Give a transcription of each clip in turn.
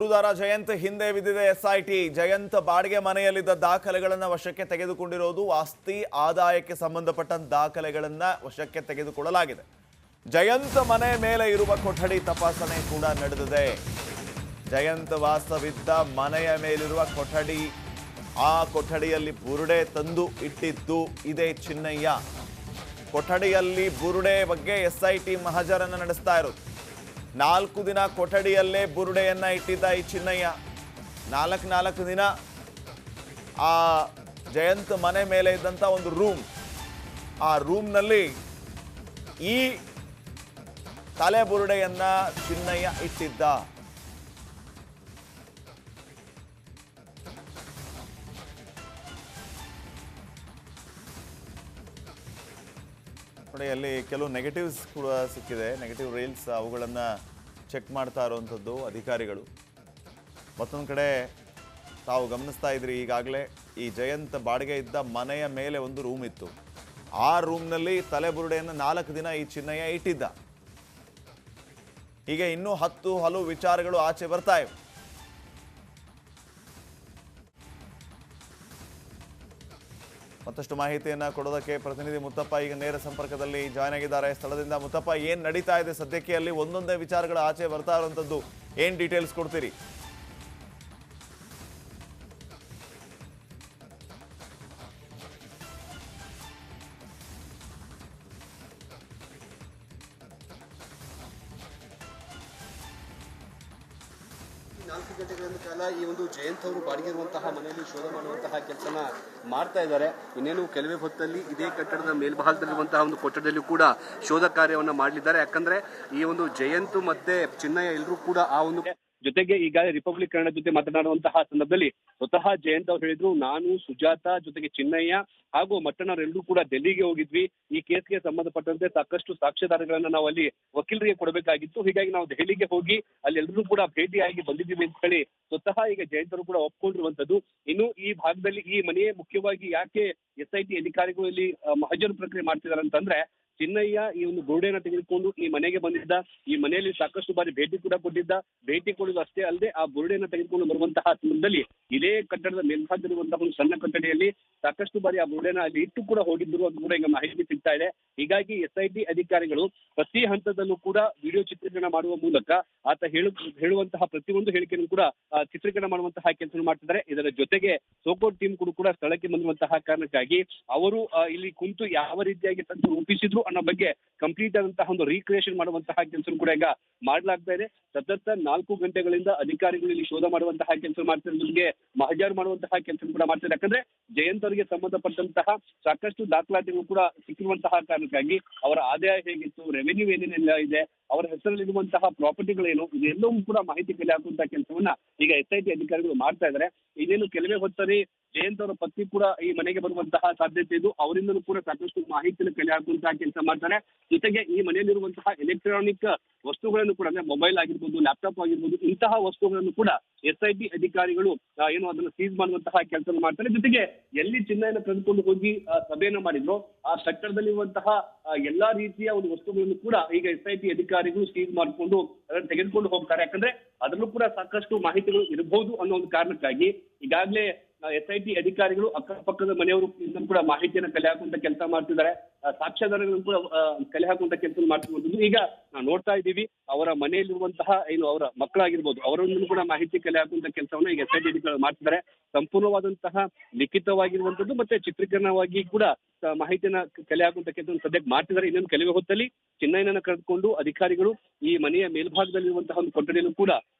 ದೂರುದಾರ ಜಯಂತ್ ಹಿಂದೆ ಬಿದ್ದಿದೆ ಎಸ್ಐಟಿ. ಜಯಂತ್ ಬಾಡಿಗೆ ಮನೆಯಲ್ಲಿದ್ದ ದಾಖಲೆಗಳನ್ನು ವಶಕ್ಕೆ ತೆಗೆದುಕೊಂಡಿರೋದು. ಆಸ್ತಿ ಆದಾಯಕ್ಕೆ ಸಂಬಂಧಪಟ್ಟ ದಾಖಲೆಗಳನ್ನು ವಶಕ್ಕೆ ತೆಗೆದುಕೊಳ್ಳಲಾಗಿದೆ. ಜಯಂತ್ ಮನೆ ಮೇಲೆ ಇರುವ ಕೊಠಡಿ ತಪಾಸಣೆ ಕೂಡ ನಡೆದಿದೆ. ಜಯಂತ್ ವಾಸವಿದ್ದ ಮನೆಯ ಮೇಲಿರುವ ಕೊಠಡಿ, ಆ ಕೊಠಡಿಯಲ್ಲಿ ಬುರುಡೆ ತಂದು ಇಟ್ಟಿದ್ದು ಇದೇ ಚಿನ್ನಯ್ಯ. ಕೊಠಡಿಯಲ್ಲಿ ಬುರುಡೆ ಬಗ್ಗೆ ಎಸ್ಐಟಿ ಮಹಜರನ್ನು ನಡೆಸ್ತಾ ಇರೋದು. 4 ದಿನ ಕೊಠಡಿಯಲ್ಲೇ ಬುರುಡೆಯನ್ನ ಇಟ್ಟಿದ್ದ ಈ ಚಿನ್ನಯ್ಯ. 4 ದಿನ ಆ ಜಯಂತ್ ಮನೆ ಮೇಲೆ ಇದ್ದಂಥ ಒಂದು ರೂಮ್, ಆ ರೂಮ್ನಲ್ಲಿ ಈ ತಲೆ ಬುರುಡೆಯನ್ನ ಚಿನ್ನಯ್ಯ ಇಟ್ಟಿದ್ದ. ನೋಡಿ, ಅಲ್ಲಿ ಕೆಲವು ನೆಗೆಟಿವ್ಸ್ ಕೂಡ ಸಿಕ್ಕಿದೆ. ನೆಗೆಟಿವ್ ರೀಲ್ಸ್, ಅವುಗಳನ್ನು ಚೆಕ್ ಮಾಡ್ತಾ ಇರುವಂಥದ್ದು ಅಧಿಕಾರಿಗಳು. ಮತ್ತೊಂದು ಕಡೆ ತಾವು ಗಮನಿಸ್ತಾ ಇದ್ರಿ, ಈಗಾಗಲೇ ಈ ಜಯಂತ್ ಬಾಡಿಗೆ ಇದ್ದ ಮನೆಯ ಮೇಲೆ ಒಂದು ರೂಮ್ ಇತ್ತು. ಆ ರೂಮ್ನಲ್ಲಿ ತಲೆಬುರುಡೆಯನ್ನು 4 ದಿನ ಈ ಚಿನ್ನಯ್ಯ ಇಟ್ಟಿದ್ದ. ಹೀಗೆ ಇನ್ನೂ ಹಲವು ವಿಚಾರಗಳು ಆಚೆ ಬರ್ತಾ ಇವೆ. ಮತ್ತಷ್ಟು ಮಾಹಿತಿಯನ್ನು ಕೊಡೋದಕ್ಕೆ ಪ್ರತಿನಿಧಿ ಮುತ್ತಪ್ಪ ಈಗ ನೇರ ಸಂಪರ್ಕದಲ್ಲಿ ಜಾಯ್ನ್ ಆಗಿದ್ದಾರೆ ಸ್ಥಳದಿಂದ. ಮುತ್ತಪ್ಪ, ಏನು ನಡೀತಾ ಇದೆ ಸದ್ಯಕ್ಕೆ ಅಲ್ಲಿ? ಒಂದೊಂದೇ ವಿಚಾರಗಳು ಆಚೆ ಬರ್ತಾ ಇರುವಂಥದ್ದು, ಏನು ಡೀಟೇಲ್ಸ್ ಕೊಡ್ತೀರಿ? ನಾಲ್ಕು ಗಂಟೆಗಳ ಕಾಲ ಈ ಒಂದು ಜಯಂತ್ ಅವರು ಬಾಡಿಗೆ ಇರುವಂತಹ ಮನೆಯಲ್ಲಿ ಶೋಧ ಮಾಡುವಂತಹ ಕೆಲಸನ ಮಾಡ್ತಾ ಇದ್ದಾರೆ. ಇನ್ನೇನು ಕೆಲವೇ ಹೊತ್ತಲ್ಲಿ ಇದೇ ಕಟ್ಟಡದ ಮೇಲ್ಭಾಗದಲ್ಲಿರುವಂತಹ ಒಂದು ಕೊಠಡಿಯಲ್ಲಿ ಕೂಡ ಶೋಧ ಕಾರ್ಯವನ್ನು ಮಾಡಲಿದ್ದಾರೆ. ಯಾಕಂದ್ರೆ ಈ ಒಂದು ಜಯಂತ್ ಮತ್ತೆ ಚಿನ್ನಯ್ಯ ಎಲ್ಲರೂ ಕೂಡ ಆ ಒಂದು ಜೊತೆಗೆ ಈಗ ರಿಪಬ್ಲಿಕ್ ಕನ್ನಡ ಜೊತೆ ಮಾತನಾಡುವಂತಹ ಸಂದರ್ಭದಲ್ಲಿ ಸ್ವತಃ ಜಯಂತ್ ಅವರು ಹೇಳಿದ್ರು, ನಾನು ಸುಜಾತ ಜೊತೆಗೆ ಚಿನ್ನಯ್ಯ ಹಾಗೂ ಮಟ್ಟಣ್ಣರೆಲ್ಲರೂ ಕೂಡ ಡೆಲ್ಲಿಗೆ ಹೋಗಿದ್ವಿ. ಈ ಕೇಸ್ಗೆ ಸಂಬಂಧಪಟ್ಟಂತೆ ಸಾಕಷ್ಟು ಸಾಕ್ಷ್ಯಾಧಾರಗಳನ್ನ ನಾವು ಅಲ್ಲಿ ವಕೀಲರಿಗೆ ಕೊಡಬೇಕಾಗಿತ್ತು. ಹೀಗಾಗಿ ನಾವು ದೆಹಲಿಗೆ ಹೋಗಿ ಅಲ್ಲಿ ಎಲ್ಲರೂ ಕೂಡ ಭೇಟಿಯಾಗಿ ಬಂದಿದ್ದೀವಿ ಅಂತ ಹೇಳಿ ಸ್ವತಃ ಈಗ ಜಯಂತ್ ಅವರು ಕೂಡ ಒಪ್ಕೊಂಡಿರುವಂತದ್ದು. ಇನ್ನು ಈ ಭಾಗದಲ್ಲಿ ಈ ಮನೆಯೇ ಮುಖ್ಯವಾಗಿ ಯಾಕೆ SIT ಅಧಿಕಾರಿಗಳು ಇಲ್ಲಿ ಮಹಜರು ಪ್ರಕ್ರಿಯೆ ಮಾಡ್ತಿದ್ದಾರೆ ಅಂತಂದ್ರೆ, ಚಿನ್ನಯ್ಯ ಈ ಒಂದು ಬುರುಡೆಯನ್ನು ತೆಗೆದುಕೊಂಡು ಈ ಮನೆಗೆ ಬಂದಿದ್ದ. ಈ ಮನೆಯಲ್ಲಿ ಸಾಕಷ್ಟು ಬಾರಿ ಭೇಟಿ ಕೂಡ ಕೊಟ್ಟಿದ್ದ. ಭೇಟಿ ಕೊಡುವುದು ಅಷ್ಟೇ ಅಲ್ಲದೆ ಆ ಬುರುಡೆಯನ್ನು ತೆಗೆದುಕೊಂಡು ಬರುವಂತಹ ಸಂದರ್ಭದಲ್ಲಿ ಇದೇ ಕಟ್ಟಡದ ಮೇಲ್ಭಾಗದಲ್ಲಿರುವಂತಹ ಒಂದು ಸಣ್ಣ ಕಟ್ಟಡಿಯಲ್ಲಿ ಸಾಕಷ್ಟು ಬಾರಿ ಆ ಬುರುಡೆನ ಅಲ್ಲಿ ಇಟ್ಟು ಕೂಡ ಹೋಗಿದ್ರು ಅಂತ ಕೂಡ ಈಗ ಮಾಹಿತಿ ಸಿಗ್ತಾ ಇದೆ. ಹೀಗಾಗಿ SIT ಅಧಿಕಾರಿಗಳು ಪ್ರತಿ ಹಂತದಲ್ಲೂ ಕೂಡ ವಿಡಿಯೋ ಚಿತ್ರೀಕರಣ ಮಾಡುವ ಮೂಲಕ ಆತ ಹೇಳುವಂತಹ ಪ್ರತಿಯೊಂದು ಹೇಳಿಕೆಯನ್ನು ಕೂಡ ಚಿತ್ರೀಕರಣ ಮಾಡುವಂತಹ ಕೆಲಸ ಮಾಡ್ತಿದ್ದಾರೆ. ಇದರ ಜೊತೆಗೆ ಸೋಕೋಟ್ ಟೀಮ್ ಕೂಡ ಸ್ಥಳಕ್ಕೆ ಬಂದಿರುವಂತಹ ಕಾರಣಕ್ಕಾಗಿ ಅವರು ಇಲ್ಲಿ ಕುಂತು ಯಾವ ರೀತಿಯಾಗಿ ತಂದು ರೂಪಿಸಿದ್ರು ಅನ್ನೋ ಬಗ್ಗೆ ಕಂಪ್ಲೀಟ್ ಆದಂತಹ ಒಂದು ರೀಕ್ರಿಯೇಷನ್ ಮಾಡುವಂತಹ ಕೆಲಸ ಕೂಡ ಈಗ ಮಾಡಲಾಗ್ತಾ ಇದೆ. ಸತತ 4 ಗಂಟೆಗಳಿಂದ ಅಧಿಕಾರಿಗಳು ಇಲ್ಲಿ ಶೋಧ ಮಾಡುವಂತಹ ಕೆಲಸ ಮಾಡ್ತಿರೋದಕ್ಕೆ ಮಹಜಾರು ಮಾಡುವಂತಹ ಕೆಲಸ ಕೂಡ ಮಾಡ್ತಾರೆ. ಯಾಕಂದ್ರೆ ಜಯಂತ್ ಅವರಿಗೆ ಸಂಬಂಧಪಟ್ಟಂತಹ ಸಾಕಷ್ಟು ದಾಖಲಾತಿಗಳು ಕೂಡ ಸಿಕ್ಕಿರುವಂತಹ ಕಾರಣಕ್ಕಾಗಿ ಅವರ ಆದಾಯ ಹೇಗಿತ್ತು, ರೆವೆನ್ಯೂ ಏನೇನೆಲ್ಲ ಇದೆ, ಅವರ ಹೆಸರಲ್ಲಿರುವಂತಹ ಪ್ರಾಪರ್ಟಿಗಳೇನು, ಇದೆಲ್ಲವೂ ಕೂಡ ಮಾಹಿತಿ ಕಲೆ ಹಾಕುವಂತಹ ಕೆಲಸವನ್ನ ಈಗ SIT ಅಧಿಕಾರಿಗಳು ಮಾಡ್ತಾ ಇದ್ದಾರೆ. ಇದೇನು ಕೆಲವೇ ಹೊತ್ತಲ್ಲಿ ಜಯಂತ್ ಅವರ ಪತ್ನಿ ಕೂಡ ಈ ಮನೆಗೆ ಬರುವಂತಹ ಸಾಧ್ಯತೆ ಇದ್ದು ಅವರಿಂದಲೂ ಕೂಡ ಸಾಕಷ್ಟು ಮಾಹಿತಿಯನ್ನು ಕಲೆ ಹಾಕುವಂತಹ ಕೆಲಸ ಮಾಡ್ತಾರೆ. ಜೊತೆಗೆ ಈ ಮನೆಯಲ್ಲಿರುವಂತಹ ಎಲೆಕ್ಟ್ರಾನಿಕ್ ವಸ್ತುಗಳನ್ನು ಕೂಡ, ಅಂದ್ರೆ ಮೊಬೈಲ್ ಆಗಿರ್ಬೋದು, ಲ್ಯಾಪ್ಟಾಪ್ ಆಗಿರ್ಬೋದು, ಇಂತಹ ವಸ್ತುಗಳನ್ನು ಕೂಡ SIT ಅಧಿಕಾರಿಗಳು ಏನು ಅದನ್ನು ಸೀಸ್ ಮಾಡುವಂತಹ ಕೆಲಸ ಮಾಡ್ತಾರೆ. ಜೊತೆಗೆ ಎಲ್ಲಿ ಚಿನ್ನವನ್ನು ತೆಗೆದುಕೊಂಡು ಹೋಗಿ ಸಭೆಯನ್ನು ಮಾಡಿದ್ರು ಆ ಕಟ್ಟಡದಲ್ಲಿರುವಂತಹ ಎಲ್ಲಾ ರೀತಿಯ ಒಂದು ವಸ್ತುಗಳನ್ನು ಕೂಡ ಈಗ SIT ಅಧಿಕಾರಿಗಳು ಸೀಸ್ ಮಾಡಿಕೊಂಡು ಅದನ್ನು ತೆಗೆದುಕೊಂಡು ಹೋಗ್ತಾರೆ. ಯಾಕಂದ್ರೆ ಅದರಲ್ಲೂ ಕೂಡ ಸಾಕಷ್ಟು ಮಾಹಿತಿಗಳು ಇರಬಹುದು ಅನ್ನೋ ಒಂದು ಕಾರಣಕ್ಕಾಗಿ ಈಗಾಗಲೇ SIT ಅಧಿಕಾರಿಗಳು ಅಕ್ಕಪಕ್ಕದ ಮನೆಯವರು ಕೂಡ ಮಾಹಿತಿಯನ್ನು ಕಲೆ ಹಾಕುವಂತ ಕೆಲಸ ಮಾಡ್ತಿದ್ದಾರೆ. ಸಾಕ್ಷ್ಯಾಧಾರಗಳನ್ನು ಕೂಡ ಕಲೆ ಹಾಕುವಂತ ಕೆಲಸ ಮಾಡ್ತಿರುವಂತದ್ದು ಈಗ ನಾವು ನೋಡ್ತಾ ಇದ್ದೀವಿ. ಅವರ ಮನೆಯಲ್ಲಿರುವಂತಹ ಏನು ಅವರ ಮಕ್ಕಳಾಗಿರ್ಬೋದು ಅವರನ್ನು ಕೂಡ ಮಾಹಿತಿ ಕಲೆ ಹಾಕುವಂತ ಕೆಲಸವನ್ನ ಈಗ SIT ಅಧಿಕಾರಿಗಳು ಮಾಡ್ತಿದ್ದಾರೆ. ಸಂಪೂರ್ಣವಾದಂತಹ ಲಿಖಿತವಾಗಿರುವಂತದ್ದು ಮತ್ತೆ ಚಿತ್ರೀಕರಣವಾಗಿ ಕೂಡ ಮಾಹಿತಿಯನ್ನ ಕಲೆ ಹಾಕುವಂತ ಕೆಲಸ ಸದ್ಯಕ್ಕೆ ಮಾಡ್ತಿದ್ದಾರೆ. ಇನ್ನೊಂದು ಕೆಲವೇ ಹೊತ್ತಲ್ಲಿ ಚಿನ್ನಯ್ಯನನ್ನ ಕರೆದುಕೊಂಡು ಅಧಿಕಾರಿಗಳು ಈ ಮನೆಯ ಮೇಲ್ಭಾಗದಲ್ಲಿರುವಂತಹ ಒಂದು ಕೊಠಡಿಯಲ್ಲೂ ಕೂಡ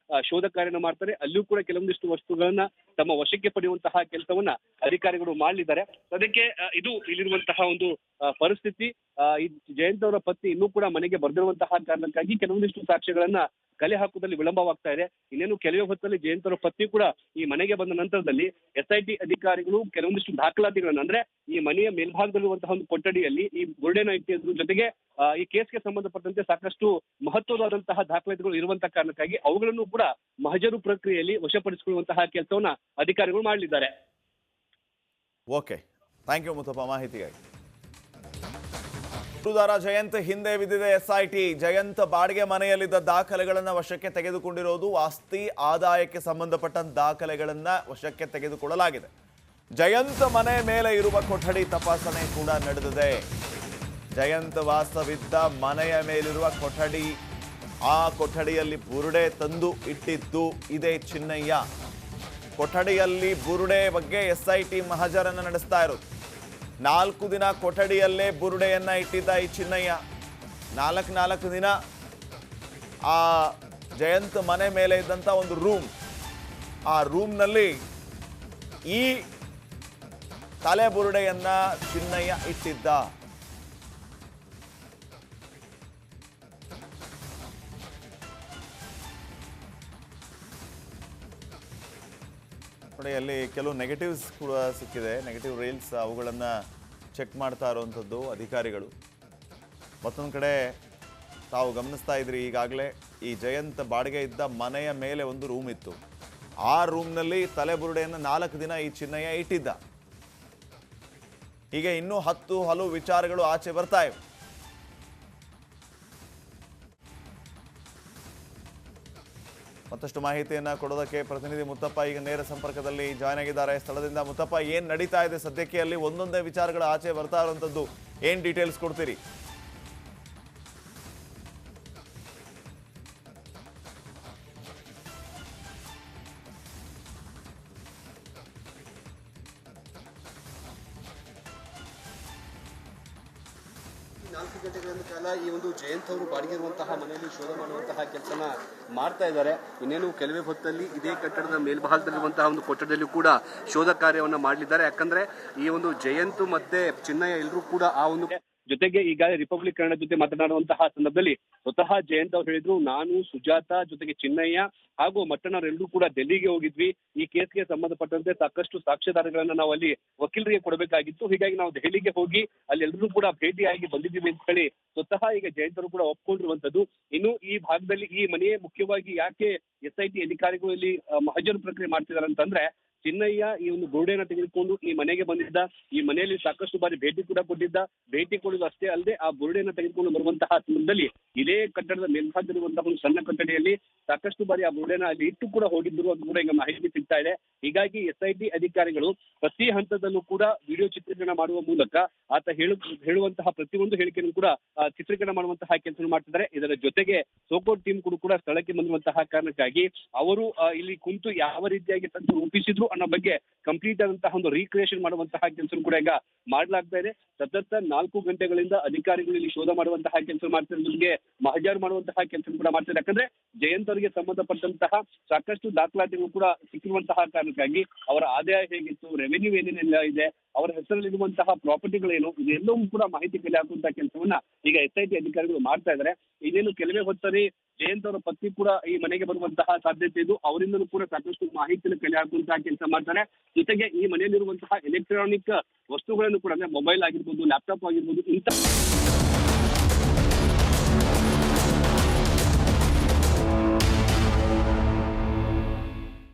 ಶೋಧ ಕಾರ್ಯನ ಮಾಡ್ತಾರೆ. ಅಲ್ಲಿಯೂ ಕೂಡ ಕೆಲವೊಂದಿಷ್ಟು ವಸ್ತುಗಳನ್ನ ತಮ್ಮ ವಶಕ್ಕೆ ಪಡೆಯುವಂತಹ ಕೆಲಸವನ್ನ ಅಧಿಕಾರಿಗಳು ಮಾಡಲಿದ್ದಾರೆ. ಅದಕ್ಕೆ ಇದು ಇಲ್ಲಿರುವಂತಹ ಒಂದು ಪರಿಸ್ಥಿತಿ. ಈ ಜಯಂತ್ ಅವರ ಪತ್ನಿ ಇನ್ನೂ ಕೂಡ ಮನೆಗೆ ಬರ್ದಿರುವಂತಹ ಕಾರಣಕ್ಕಾಗಿ ಕೆಲವೊಂದಿಷ್ಟು ಸಾಕ್ಷ್ಯಗಳನ್ನ ಕಲೆ ಹಾಕುವುದರಲ್ಲಿ ವಿಳಂಬವಾಗ್ತಾ ಇದೆ. ಇನ್ನೇನು ಕೆಲವೇ ಹೊತ್ತಲ್ಲಿ ಜಯಂತ್ ಅವರ ಪತ್ನಿ ಕೂಡ ಈ ಮನೆಗೆ ಬಂದ ನಂತರದಲ್ಲಿ SIT ಅಧಿಕಾರಿಗಳು ಕೆಲವೊಂದಿಷ್ಟು ದಾಖಲಾತಿಗಳನ್ನ, ಅಂದ್ರೆ ಈ ಮನೆಯ ಮೇಲ್ಭಾಗದಲ್ಲಿರುವಂತಹ ಒಂದು ಕೊಠಡಿಯಲ್ಲಿ ಈ ಬುರುಡೆನ ಇಟ್ಟಿದ್ರು, ಜೊತೆಗೆ ಈ ಕೇಸ್ಗೆ ಸಂಬಂಧಪಟ್ಟಂತೆ ಸಾಕಷ್ಟು ಮಹತ್ವವಾದಂತಹ ದಾಖಲಾತಿಗಳು ಇರುವಂತಹ ಕಾರಣಕ್ಕಾಗಿ ಅವುಗಳನ್ನು ಕೂಡ ಮಹಜರು ಪ್ರಕ್ರಿಯೆಯಲ್ಲಿ ವಶಪಡಿಸಿಕೊಳ್ಳುವಂತಹ ಕೆಲಸವನ್ನ ಅಧಿಕಾರಿಗಳು ಮಾಡಲಿದ್ದಾರೆ. ಓಕೆ, ಥ್ಯಾಂಕ್ ಯು ಮುತ್ತಪ್ಪ ಮಾಹಿತಿಗಾಗಿ. ದೂರುದಾರ ಜಯಂತ್ ಹಿಂದೆ ಬಿದ್ದಿದೆ ಎಸ್ಐಟಿ. ಜಯಂತ್ ಬಾಡಿಗೆ ಮನೆಯಲ್ಲಿದ್ದ ದಾಖಲೆಗಳನ್ನು ವಶಕ್ಕೆ ತೆಗೆದುಕೊಂಡಿರೋದು. ಆಸ್ತಿ ಆದಾಯಕ್ಕೆ ಸಂಬಂಧಪಟ್ಟ ದಾಖಲೆಗಳನ್ನು ವಶಕ್ಕೆ ತೆಗೆದುಕೊಳ್ಳಲಾಗಿದೆ. ಜಯಂತ್ ಮನೆ ಮೇಲೆ ಇರುವ ಕೊಠಡಿ ತಪಾಸಣೆ ಕೂಡ ನಡೆದಿದೆ. ಜಯಂತ್ ವಾಸವಿದ್ದ ಮನೆಯ ಮೇಲಿರುವ ಕೊಠಡಿ, ಆ ಕೊಠಡಿಯಲ್ಲಿ ಬುರುಡೆ ತಂದು ಇಟ್ಟಿದ್ದು ಇದೇ ಚಿನ್ನಯ್ಯ. ಕೊಠಡಿಯಲ್ಲಿ ಬುರುಡೆ ಬಗ್ಗೆ ಎಸ್ಐಟಿ ಮಹಜರನ್ನು ನಡೆಸ್ತಾ ಇರೋದು. 4 ದಿನ ಕೊಠಡಿಯಲ್ಲೇ ಬುರುಡೆಯನ್ನ ಇಟ್ಟಿದ್ದ ಈ ಚಿನ್ನಯ್ಯ. 4 ದಿನ ಆ ಜಯಂತ್ ಮನೆ ಮೇಲೆ ಇದ್ದಂಥ ಒಂದು ರೂಮ್, ಆ ರೂಮ್ನಲ್ಲಿ ಈ ತಲೆ ಬುರುಡೆಯನ್ನ ಚಿನ್ನಯ್ಯ ಇಟ್ಟಿದ್ದ. ನೋಡಿ, ಅಲ್ಲಿ ಕೆಲವು ನೆಗೆಟಿವ್ಸ್ ಕೂಡ ಸಿಕ್ಕಿದೆ. ನೆಗೆಟಿವ್ ರೀಲ್ಸ್, ಅವುಗಳನ್ನು ಚೆಕ್ ಮಾಡ್ತಾ ಇರುವಂಥದ್ದು ಅಧಿಕಾರಿಗಳು. ಮತ್ತೊಂದು ಕಡೆ ತಾವು ಗಮನಿಸ್ತಾ ಇದ್ರಿ, ಈಗಾಗಲೇ ಈ ಜಯಂತ್ ಬಾಡಿಗೆ ಇದ್ದ ಮನೆಯ ಮೇಲೆ ಒಂದು ರೂಮ್ ಇತ್ತು. ಆ ರೂಮ್ನಲ್ಲಿ ತಲೆಬುರುಡೆಯನ್ನು 4 ದಿನ ಈ ಚಿನ್ನಯ್ಯ ಇಟ್ಟಿದ್ದ. ಹೀಗೆ ಇನ್ನೂ ಹಲವು ವಿಚಾರಗಳು ಆಚೆ ಬರ್ತಾ ಇವೆ. ಮತ್ತಷ್ಟು ಮಾಹಿತಿಯನ್ನು ಕೊಡೋದಕ್ಕೆ ಪ್ರತಿನಿಧಿ ಮುತ್ತಪ್ಪ ಈಗ ನೇರ ಸಂಪರ್ಕದಲ್ಲಿ ಜಾಯ್ನ್ ಆಗಿದ್ದಾರೆ ಸ್ಥಳದಿಂದ. ಮುತ್ತಪ್ಪ, ಏನು ನಡೀತಾ ಇದೆ ಸದ್ಯಕ್ಕೆ ಅಲ್ಲಿ? ಒಂದೊಂದೇ ವಿಚಾರಗಳು ಆಚೆ ಬರ್ತಾ ಇರುವಂಥದ್ದು, ಏನು ಡೀಟೇಲ್ಸ್ ಕೊಡ್ತೀರಿ? ನಾಲ್ಕು ಗಂಟೆಗಳ ಕಾಲ ಈ ಒಂದು ಜಯಂತ್ ಅವರು ಬಾಡಿಗೆ ಇರುವಂತಹ ಮನೆಯಲ್ಲಿ ಶೋಧ ಮಾಡುವಂತಹ ಕೆಲಸನ ಮಾಡ್ತಾ ಇದ್ದಾರೆ. ಇನ್ನೇನು ಕೆಲವೇ ಹೊತ್ತಲ್ಲಿ ಇದೇ ಕಟ್ಟಡದ ಮೇಲ್ಭಾಗದಲ್ಲಿರುವಂತಹ ಒಂದು ಕೊಠಡಿಯಲ್ಲಿ ಕೂಡ ಶೋಧ ಕಾರ್ಯವನ್ನು ಮಾಡಲಿದ್ದಾರೆ. ಯಾಕಂದ್ರೆ ಈ ಒಂದು ಜಯಂತ್ ಮತ್ತೆ ಚಿನ್ನಯ್ಯ ಎಲ್ಲರೂ ಕೂಡ ಆ ಒಂದು ಜೊತೆಗೆ ಈಗಾಗಲೇ ರಿಪಬ್ಲಿಕ್ ಕನ್ನಡ ಜೊತೆ ಮಾತನಾಡುವಂತಹ ಸಂದರ್ಭದಲ್ಲಿ ಸ್ವತಃ ಜಯಂತ್ ಅವರು ಹೇಳಿದ್ರು, ನಾನು, ಸುಜಾತ ಜೊತೆಗೆ ಚಿನ್ನಯ್ಯ ಹಾಗೂ ಮಟ್ಟಣ್ಣವರೆಲ್ಲರೂ ಕೂಡ ಡೆಲ್ಲಿಗೆ ಹೋಗಿದ್ವಿ. ಈ ಕೇಸ್ಗೆ ಸಂಬಂಧಪಟ್ಟಂತೆ ಸಾಕಷ್ಟು ಸಾಕ್ಷ್ಯಾಧಾರಗಳನ್ನ ನಾವು ಅಲ್ಲಿ ವಕೀಲರಿಗೆ ಕೊಡಬೇಕಾಗಿತ್ತು. ಹೀಗಾಗಿ ನಾವು ದೆಹಲಿಗೆ ಹೋಗಿ ಅಲ್ಲಿ ಎಲ್ಲರೂ ಕೂಡ ಭೇಟಿಯಾಗಿ ಬಂದಿದ್ದೀವಿ ಅಂತ ಹೇಳಿ ಸ್ವತಃ ಈಗ ಜಯಂತ್ ಅವರು ಕೂಡ ಒಪ್ಕೊಂಡಿರುವಂತದ್ದು. ಇನ್ನು ಈ ಭಾಗದಲ್ಲಿ ಈ ಮನೆಯೇ ಮುಖ್ಯವಾಗಿ ಯಾಕೆ ಎಸ್ಐಟಿ ಅಧಿಕಾರಿಗಳು ಇಲ್ಲಿ ಮಹಜರು ಪ್ರಕ್ರಿಯೆ ಮಾಡ್ತಿದ್ದಾರೆ ಅಂತಂದ್ರೆ, ಚಿನ್ನಯ್ಯ ಈ ಒಂದು ಗೋಡೆಯನ್ನು ತೆಗೆದುಕೊಂಡು ಈ ಮನೆಗೆ ಬಂದಿದ್ದ. ಈ ಮನೆಯಲ್ಲಿ ಸಾಕಷ್ಟು ಬಾರಿ ಭೇಟಿ ಕೂಡ ಕೊಟ್ಟಿದ್ದ. ಭೇಟಿ ಕೊಡುವುದು ಅಷ್ಟೇ ಅಲ್ಲದೆ ಆ ಗೋಡೆಯನ್ನು ತೆಗೆದುಕೊಂಡು ಬರುವಂತಹ ಸಂದರ್ಭದಲ್ಲಿ ಇದೇ ಕಟ್ಟಡದ ಮೇಲ್ಭಾಗದಲ್ಲಿರುವಂತಹ ಒಂದು ಸಣ್ಣ ಕಟ್ಟಡಿಯಲ್ಲಿ ಸಾಕಷ್ಟು ಬಾರಿ ಆ ಗೋಡೆನ ಅಲ್ಲಿ ಇಟ್ಟು ಕೂಡ ಹೋಗಿದ್ದರು ಅಂತ ಕೂಡ ಈಗ ಮಾಹಿತಿ ಸಿಗ್ತಾ ಇದೆ. ಹೀಗಾಗಿ ಎಸ್ಐಟಿ ಅಧಿಕಾರಿಗಳು ಪ್ರತಿ ಹಂತದಲ್ಲೂ ಕೂಡ ವಿಡಿಯೋ ಚಿತ್ರೀಕರಣ ಮಾಡುವ ಮೂಲಕ ಆತ ಹೇಳುವಂತಹ ಪ್ರತಿಯೊಂದು ಹೇಳಿಕೆಯನ್ನು ಕೂಡ ಚಿತ್ರೀಕರಣ ಮಾಡುವಂತಹ ಕೆಲಸ ಮಾಡ್ತಿದ್ದಾರೆ. ಇದರ ಜೊತೆಗೆ ಸೋಕೋಟ್ ಟೀಮ್ ಕೂಡ ಸ್ಥಳಕ್ಕೆ ಬಂದಿರುವಂತಹ ಕಾರಣಕ್ಕಾಗಿ ಅವರು ಇಲ್ಲಿ ಕುಂತು ಯಾವ ರೀತಿಯಾಗಿ ತಂತ್ರ ರೂಪಿಸಿದ್ರು ಅನ್ನೋ ಬಗ್ಗೆ ಕಂಪ್ಲೀಟ್ ಆದಂತಹ ಒಂದು ರೀಕ್ರಿಯೇಷನ್ ಮಾಡುವಂತಹ ಕೆಲಸ ಕೂಡ ಈಗ ಮಾಡಲಾಗ್ತಾ ಇದೆ. ಸತತ 4 ಗಂಟೆಗಳಿಂದ ಅಧಿಕಾರಿಗಳು ಇಲ್ಲಿ ಶೋಧ ಮಾಡುವಂತಹ ಕೆಲಸ ಮಾಡ್ತಿರೋದಕ್ಕೆ ಮಹಜಾರು ಮಾಡುವಂತಹ ಕೆಲಸ ಕೂಡ ಮಾಡ್ತಾರೆ. ಯಾಕಂದ್ರೆ ಜಯಂತ್ ಅವರಿಗೆ ಸಂಬಂಧಪಟ್ಟಂತಹ ಸಾಕಷ್ಟು ದಾಖಲಾತಿಗಳು ಕೂಡ ಸಿಕ್ಕಿರುವಂತಹ ಕಾರಣಕ್ಕಾಗಿ ಅವರ ಆದಾಯ ಹೇಗಿತ್ತು, ರೆವೆನ್ಯೂ ಏನೇನೆಲ್ಲ ಇದೆ, ಅವರ ಹೆಸರಲ್ಲಿರುವಂತಹ ಪ್ರಾಪರ್ಟಿಗಳೇನು, ಇದೆಲ್ಲವೂ ಕೂಡ ಮಾಹಿತಿ ಕಲೆ ಹಾಕುವಂತಹ ಕೆಲಸವನ್ನ ಈಗ ಎಸ್ಐಟಿ ಅಧಿಕಾರಿಗಳು ಮಾಡ್ತಾ ಇದ್ದಾರೆ. ಇದೇನು ಕೆಲವೇ ಹೊತ್ತಲ್ಲಿ ಜಯಂತ್ ಅವರ ಪತ್ನಿ ಕೂಡ ಈ ಮನೆಗೆ ಬರುವಂತಹ ಸಾಧ್ಯತೆ ಇದ್ದು ಅವರಿಂದಲೂ ಕೂಡ ಸಾಕಷ್ಟು ಮಾಹಿತಿಯನ್ನು ಕಲೆ ಹಾಕುವಂತಹ ಕೆಲಸ ಮಾಡ್ತಾರೆ. ಜೊತೆಗೆ ಈ ಮನೆಯಲ್ಲಿರುವಂತಹ ಎಲೆಕ್ಟ್ರಾನಿಕ್ ವಸ್ತುಗಳನ್ನು ಕೂಡ, ಅಂದ್ರೆ ಮೊಬೈಲ್ ಆಗಿರ್ಬೋದು, ಲ್ಯಾಪ್ಟಾಪ್ ಆಗಿರ್ಬೋದು, ಇಂಥ